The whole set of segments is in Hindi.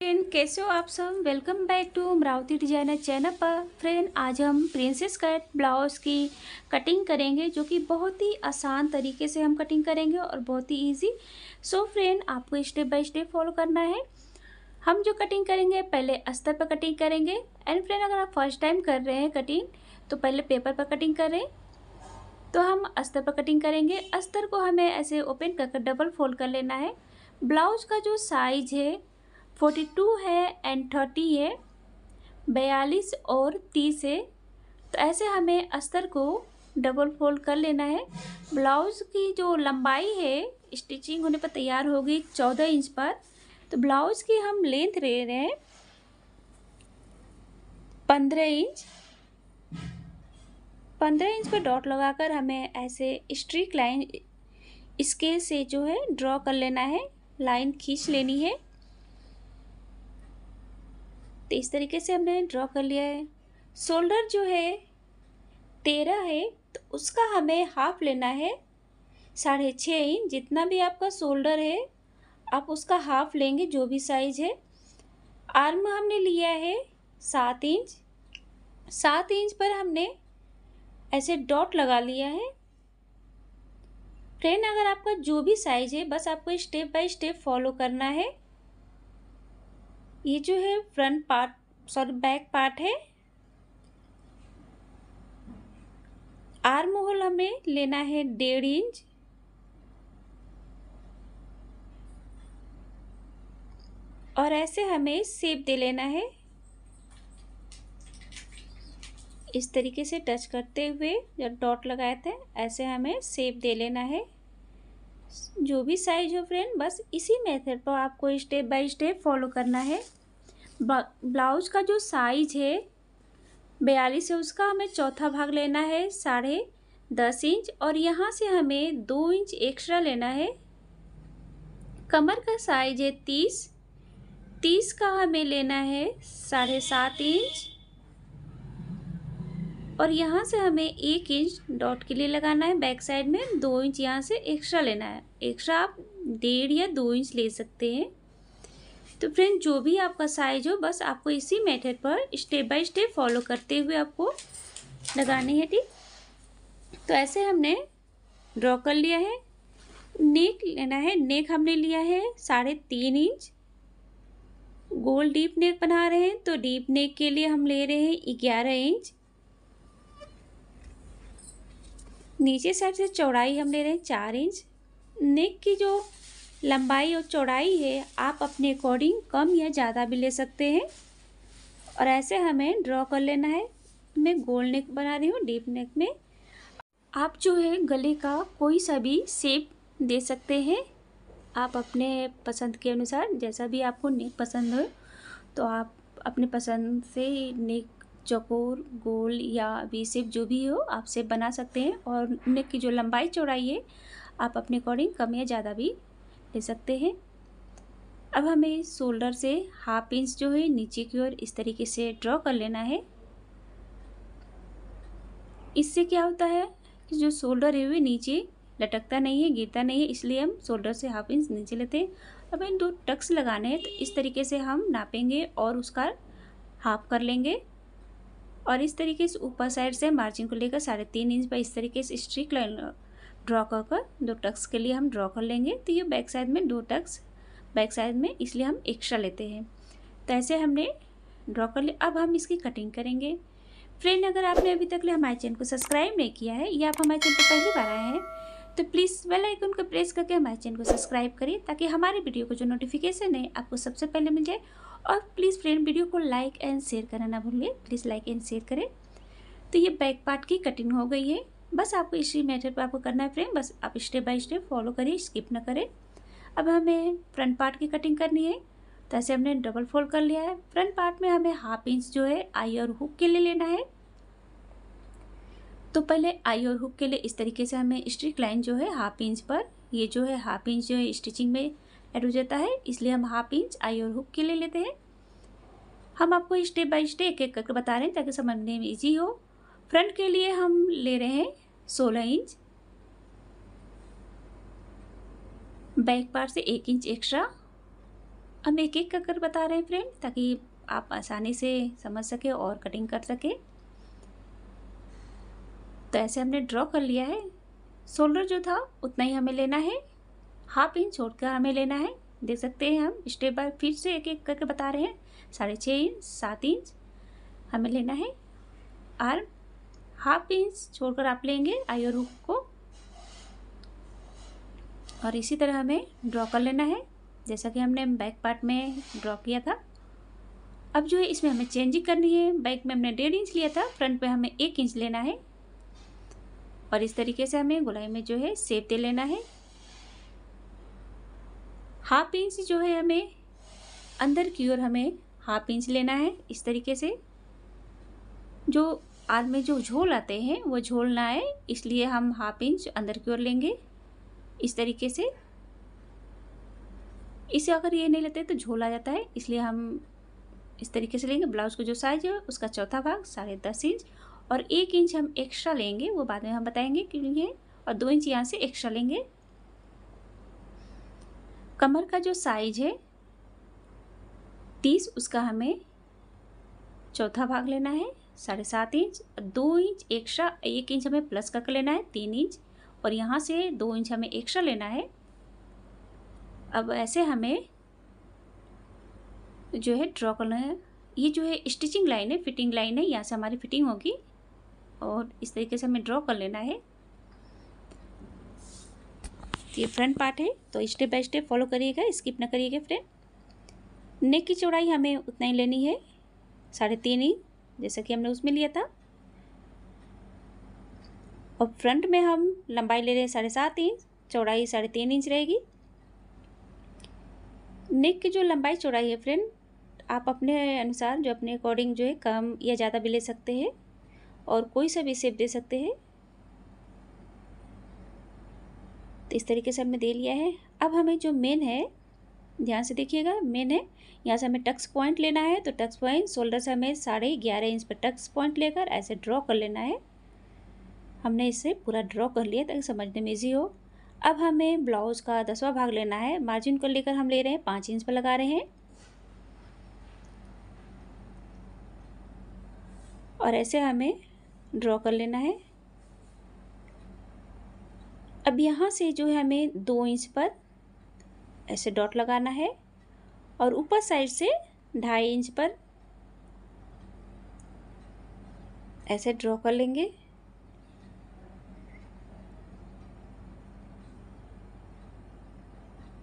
फ्रेंड, कैसे हो आप सब। Welcome back to Amravati designer channel पर। फ्रेंड, आज हम प्रिंसेस कट ब्लाउज़ की कटिंग करेंगे, जो कि बहुत ही आसान तरीके से हम कटिंग करेंगे और बहुत ही इजी। सो फ्रेंड, आपको स्टेप बाय स्टेप फॉलो करना है। हम जो कटिंग करेंगे, पहले अस्तर पर कटिंग करेंगे। एंड फ्रेंड, अगर आप फर्स्ट टाइम कर रहे हैं कटिंग, तो पहले पेपर पर कटिंग करें। तो हम अस्तर पर कटिंग करेंगे। अस्तर को हमें ऐसे ओपन कर डबल फोल्ड कर लेना है। ब्लाउज का जो साइज है 42 है एंड 30 है, 42 और 30 है। तो ऐसे हमें अस्तर को डबल फोल्ड कर लेना है। ब्लाउज़ की जो लंबाई है स्टिचिंग होने पर तैयार होगी 14 इंच पर। तो ब्लाउज़ की हम लेंथ ले रहे हैं 15 इंच। 15 इंच पर डॉट लगाकर हमें ऐसे स्ट्रीक लाइन स्केल से जो है ड्रॉ कर लेना है, लाइन खींच लेनी है। तो इस तरीके से हमने ड्रॉ कर लिया है। शोल्डर जो है 13 है, तो उसका हमें हाफ लेना है 6.5 इंच। जितना भी आपका शोल्डर है आप उसका हाफ लेंगे, जो भी साइज है। आर्म हमने लिया है 7 इंच। 7 इंच पर हमने ऐसे डॉट लगा लिया है। फ्रेंड, अगर आपका जो भी साइज है, बस आपको स्टेप बाय स्टेप फॉलो करना है। ये जो है फ्रंट पार्ट बैक पार्ट है। आर्म होल हमें लेना है 1.5 इंच। और ऐसे हमें शेप दे लेना है, इस तरीके से टच करते हुए जब डॉट लगाए थे ऐसे हमें शेप दे लेना है। जो भी साइज हो फ्रेंड, बस इसी मेथड पर आपको स्टेप बाय स्टेप फॉलो करना है। ब्लाउज का जो साइज है 42 है, उसका हमें चौथा भाग लेना है 10.5 इंच। और यहाँ से हमें 2 इंच एक्स्ट्रा लेना है। कमर का साइज है 30 का हमें लेना है 7.5 इंच। और यहाँ से हमें 1 इंच डॉट के लिए लगाना है। बैक साइड में 2 इंच यहाँ से एक्स्ट्रा लेना है। एक्स्ट्रा आप 1.5 या 2 इंच ले सकते हैं। तो फ्रेंड, जो भी आपका साइज हो, बस आपको इसी मेथड पर स्टेप बाय स्टेप फॉलो करते हुए आपको लगानी है, ठीक। तो ऐसे हमने ड्रॉ कर लिया है। नेक लेना है। नेक हमने लिया है 3.5 इंच। गोल डीप नेक बना रहे हैं, तो डीप नेक के लिए हम ले रहे हैं 11 इंच। नीचे साइड से चौड़ाई हम ले रहे हैं 4 इंच। नेक की जो लंबाई और चौड़ाई है आप अपने अकॉर्डिंग कम या ज़्यादा भी ले सकते हैं। और ऐसे हमें ड्रॉ कर लेना है। मैं गोल नेक बना रही हूँ। डीप नेक में आप जो है गले का कोई सा भी शेप दे सकते हैं, आप अपने पसंद के अनुसार। जैसा भी आपको नेक पसंद हो, तो आप अपने पसंद से नेक चौकोर, गोल या वी शेप जो भी हो आप शेप बना सकते हैं। और नेक की जो लंबाई चौड़ाई है आप अपने अकॉर्डिंग कम या ज़्यादा भी ले सकते हैं। अब हमें शोल्डर से 1/2 इंच जो है नीचे की ओर इस तरीके से ड्रॉ कर लेना है। इससे क्या होता है कि जो शोल्डर है वो नीचे लटकता नहीं है, गिरता नहीं है, इसलिए हम शोल्डर से 1/2 इंच नीचे लेते हैं। अब इन 2 टक्स लगाने हैं, तो इस तरीके से हम नापेंगे और उसका हाफ कर लेंगे। और इस तरीके से ऊपर साइड से मार्जिन को लेकर 3.5 इंच पर इस तरीके से स्ट्रिक लाइन ड्रॉ कर 2 टक्स के लिए हम ड्रॉ कर लेंगे। तो ये बैक साइड में 2 टक्स बैक साइड में, इसलिए हम एक्स्ट्रा लेते हैं। तो ऐसे हमने ड्रॉ कर लिया। अब हम इसकी कटिंग करेंगे। फ्रेंड, अगर आपने अभी तक हमारे चैनल को सब्सक्राइब नहीं किया है या आप हमारे चैनल पर पहली बार आए हैं, तो प्लीज़ बेल आइकन को प्रेस करके हमारे चैनल को सब्सक्राइब करिए, ताकि हमारे वीडियो को जो नोटिफिकेशन है आपको सबसे पहले मिल जाए। और प्लीज़ फ्रेंड, वीडियो को लाइक एंड शेयर करना ना भूलिए। प्लीज़ लाइक एंड शेयर करें। तो ये बैक पार्ट की कटिंग हो गई है। बस आपको इसी मेथड पर आपको करना है फ्रेंड। बस आप स्टेप बाय स्टेप फॉलो करिए, स्किप ना करें। अब हमें फ्रंट पार्ट की कटिंग करनी है। तो ऐसे हमने डबल फोल्ड कर लिया है। फ्रंट पार्ट में हमें 1/2 इंच जो है आई और हुक के लिए लेना है। तो पहले आई और हुक के लिए इस तरीके से हमें स्ट्रिक लाइन जो है 1/2 इंच पर, ये जो है 1/2 इंच जो है स्टिचिंग में ऐड हो जाता है, इसलिए हम 1/2 इंच आई और हुक के लिए लेते हैं। हम आपको स्टेप बाय स्टेप एक एक करके बता रहे हैं ताकि समझने में ईजी हो। फ्रंट के लिए हम ले रहे हैं 16 इंच। बैक पार्ट से 1 इंच एक्स्ट्रा। हम एक एक कर बता रहे हैं फ्रेंड, ताकि आप आसानी से समझ सके और कटिंग कर सके। तो ऐसे हमने ड्रॉ कर लिया है। शोल्डर जो था उतना ही हमें लेना है, 1/2 इंच छोड़कर हमें लेना है। देख सकते हैं हम स्टेप बाय फिर से एक एक करके बता रहे हैं। 6.5 इंच, 7 इंच हमें लेना है। आर्म 1/2 इंच छोड़कर आप लेंगे आई और हुक को, और इसी तरह हमें ड्रॉ कर लेना है जैसा कि हमने बैक पार्ट में ड्रॉ किया था। अब जो है इसमें हमें चेंजिंग करनी है। बैक में हमने 1.5 इंच लिया था, फ्रंट पे हमें 1 इंच लेना है, और इस तरीके से हमें गोलाई में जो है शेप दे लेना है। 1/2 इंच जो है हमें अंदर की ओर हमें 1/2 इंच लेना है। इस तरीके से जो आर्म में जो झोल आते हैं वो झोल ना आए, इसलिए हम 1/2 इंच अंदर की ओर लेंगे। इस तरीके से इसे अगर ये नहीं लेते तो झोल आ जाता है, इसलिए हम इस तरीके से लेंगे। ब्लाउज को जो साइज है उसका चौथा भाग 10.5 इंच, और 1 इंच हम एक्स्ट्रा लेंगे, वो बाद में हम बताएंगे क्यों लिए, और 2 इंच यहाँ से एक्स्ट्रा लेंगे। कमर का जो साइज है 30, उसका हमें चौथा भाग लेना है 7.5 इंच, 2 इंच एक्स्ट्रा, 1 इंच हमें प्लस करके लेना है 3 इंच, और यहाँ से 2 इंच हमें एक्स्ट्रा लेना है। अब ऐसे हमें जो है ड्रॉ करना है। ये जो है स्टिचिंग लाइन है, फिटिंग लाइन है, यहाँ से हमारी फिटिंग होगी, और इस तरीके से हमें ड्रॉ कर लेना है। ये फ्रंट पार्ट है, तो स्टेप बाय स्टेप फॉलो करिएगा, स्किप ना करिएगा फ्रेंड। नेक की चौड़ाई हमें उतना ही लेनी है 3.5 इंच, जैसा कि हमने उसमें लिया था, और फ्रंट में हम लंबाई ले रहे हैं 7.5 इंच, चौड़ाई 3.5 इंच रहेगी। नेक की जो लंबाई चौड़ाई है फ्रेंड, आप अपने अनुसार जो अपने अकॉर्डिंग जो है कम या ज़्यादा भी ले सकते हैं, और कोई सा भी शेप दे सकते हैं। तो इस तरीके से हमने दे लिया है। अब हमें जो मेन है, ध्यान से देखिएगा, मेन है, यहाँ से हमें टक्स पॉइंट लेना है। तो टक्स पॉइंट शोल्डर से हमें 11.5 इंच पर टक्स पॉइंट लेकर ऐसे ड्रॉ कर लेना है। हमने इसे पूरा ड्रॉ कर लिया ताकि समझने में ईजी हो। अब हमें ब्लाउज़ का 10वां भाग लेना है। मार्जिन को लेकर हम ले रहे हैं 5 इंच पर लगा रहे हैं, और ऐसे हमें ड्रॉ कर लेना है। अब यहाँ से जो है हमें 2 इंच पर ऐसे डॉट लगाना है, और ऊपर साइड से 2.5 इंच पर ऐसे ड्रॉ कर लेंगे।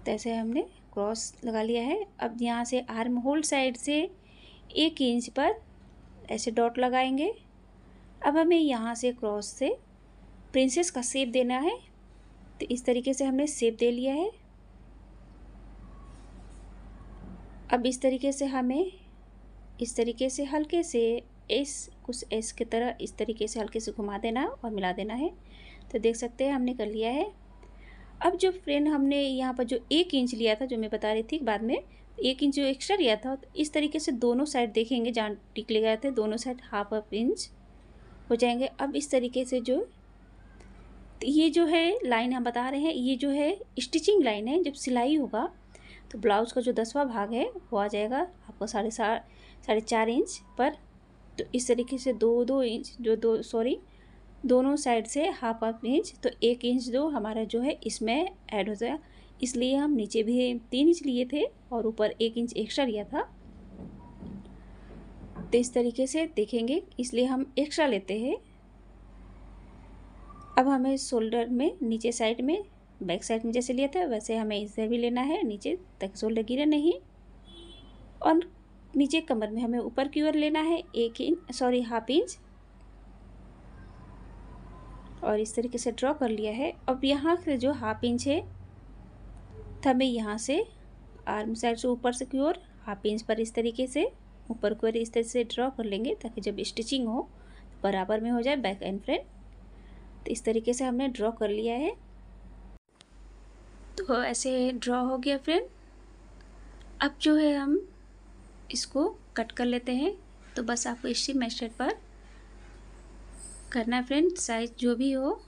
तो ऐसे हमने क्रॉस लगा लिया है। अब यहाँ से आर्म होल साइड से 1 इंच पर ऐसे डॉट लगाएंगे। अब हमें यहाँ से क्रॉस से प्रिंसेस का शेप देना है। तो इस तरीके से हमने शेप दे लिया है। अब इस तरीके से हमें इस तरीके से हल्के से कुछ एस की तरह इस तरीके से हल्के से घुमा देना और मिला देना है। तो देख सकते हैं हमने कर लिया है। अब जो फ्रेंड हमने यहाँ पर जो 1 इंच लिया था, जो मैं बता रही थी बाद में 1 इंच जो एक्स्ट्रा लिया था, तो इस तरीके से दोनों साइड देखेंगे, जहाँ टिक ले गए थे दोनों साइड 1/2 इंच हो जाएंगे। अब इस तरीके से जो ये जो है लाइन हम बता रहे हैं, ये जो है स्टिचिंग लाइन है। जब सिलाई होगा तो ब्लाउज़ का जो 10वां भाग है वो आ जाएगा आपको 4.5 इंच पर। तो इस तरीके से 2 इंच जो दोनों साइड से 1/2 इंच, तो 1 इंच जो हमारा जो है इसमें ऐड हो जाएगा। इसलिए हम नीचे भी 3 इंच लिए थे और ऊपर 1 इंच एक्स्ट्रा लिया था। तो इस तरीके से देखेंगे, इसलिए हम एक्स्ट्रा लेते हैं। अब हमें शोल्डर में नीचे साइड में बैक साइड में जैसे लिया था वैसे हमें इसे भी लेना है नीचे, ताकि शोल्डर गिरे नहीं। और नीचे कमर में हमें ऊपर की ओर लेना है 1/2 इंच, और इस तरीके से ड्रॉ कर लिया है। अब यहाँ से जो 1/2 इंच है, तो हमें यहाँ से आर्म साइड से ऊपर से की ओर 1/2 इंच पर इस तरीके से ऊपर की ओर इस तरह से ड्रॉ कर लेंगे, ताकि जब स्टिचिंग हो तो बराबर में हो जाए बैक एंड फ्रंट। तो इस तरीके से हमने ड्रॉ कर लिया है। तो ऐसे ड्रॉ हो गया फ्रेंड। अब जो है हम इसको कट कर लेते हैं। तो बस आपको इसी मेथड पर करना है फ्रेंड। साइज जो भी हो,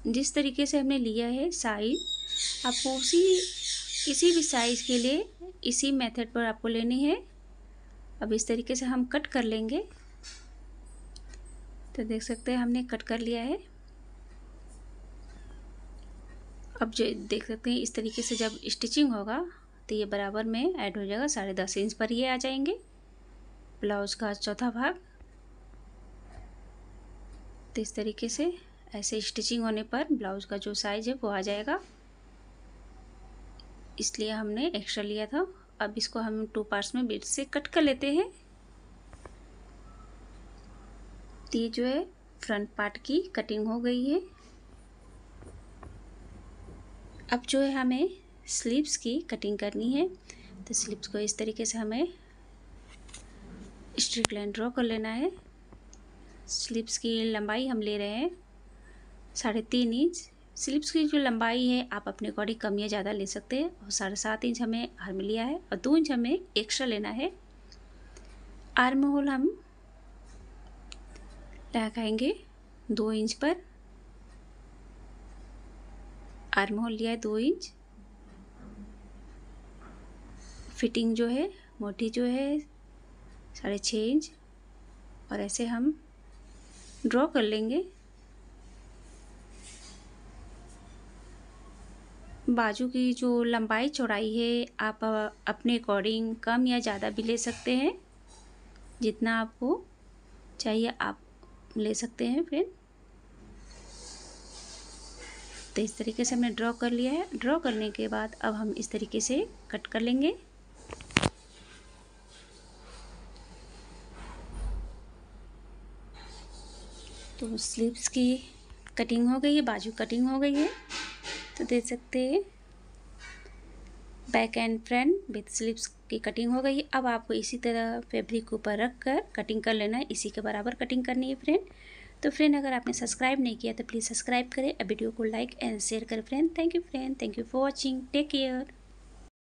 जिस तरीके से हमने लिया है साइज, आपको उसी किसी भी साइज़ के लिए इसी मेथड पर आपको लेनी है। अब इस तरीके से हम कट कर लेंगे। तो देख सकते हैं हमने कट कर लिया है। अब जो देख सकते हैं इस तरीके से जब स्टिचिंग होगा तो ये बराबर में ऐड हो जाएगा। 10.5 इंच पर ये आ जाएंगे ब्लाउज़ का चौथा भाग। तो इस तरीके से ऐसे स्टिचिंग होने पर ब्लाउज़ का जो साइज़ है वो आ जाएगा, इसलिए हमने एक्स्ट्रा लिया था। अब इसको हम 2 पार्ट्स में बीच से कट कर लेते हैं। तो ये जो है फ्रंट पार्ट की कटिंग हो गई है। अब जो है हमें स्लीव्स की कटिंग करनी है। तो स्लीव्स को इस तरीके से हमें स्ट्रेट लाइन ड्रॉ कर लेना है। स्लीव्स की लंबाई हम ले रहे हैं 3.5 इंच। स्लीव्स की जो लंबाई है आप अपने अकॉर्डिंग कम या ज़्यादा ले सकते हैं। और 7.5 इंच हमें आर्म लिया है और 2 इंच हमें एक्स्ट्रा लेना है। आर्म होल हम लगाएंगे 2 इंच पर। आर्म होल लिया है 2 इंच। फिटिंग जो है मोटी जो है 6.5 इंच और ऐसे हम ड्रॉ कर लेंगे। बाजू की जो लंबाई चौड़ाई है आप अपने अकॉर्डिंग कम या ज़्यादा भी ले सकते हैं, जितना आपको चाहिए आप ले सकते हैं फ्रेंड। तो इस तरीके से हमने ड्रॉ कर लिया है। ड्रॉ करने के बाद अब हम इस तरीके से कट कर लेंगे। तो स्लीव्स की कटिंग हो गई है, बाजू कटिंग हो गई है। तो देख सकते हैं back and front with sleeves की कटिंग हो गई है। अब आपको इसी तरह फैब्रिक ऊपर रख कर कटिंग कर लेना है। इसी के बराबर कटिंग करनी है फ्रेंड। तो फ्रेंड अगर आपने सब्सक्राइब नहीं किया तो प्लीज़ सब्सक्राइब करें, वीडियो को लाइक एंड शेयर करें friend. Thank you friend, thank you for watching, take care.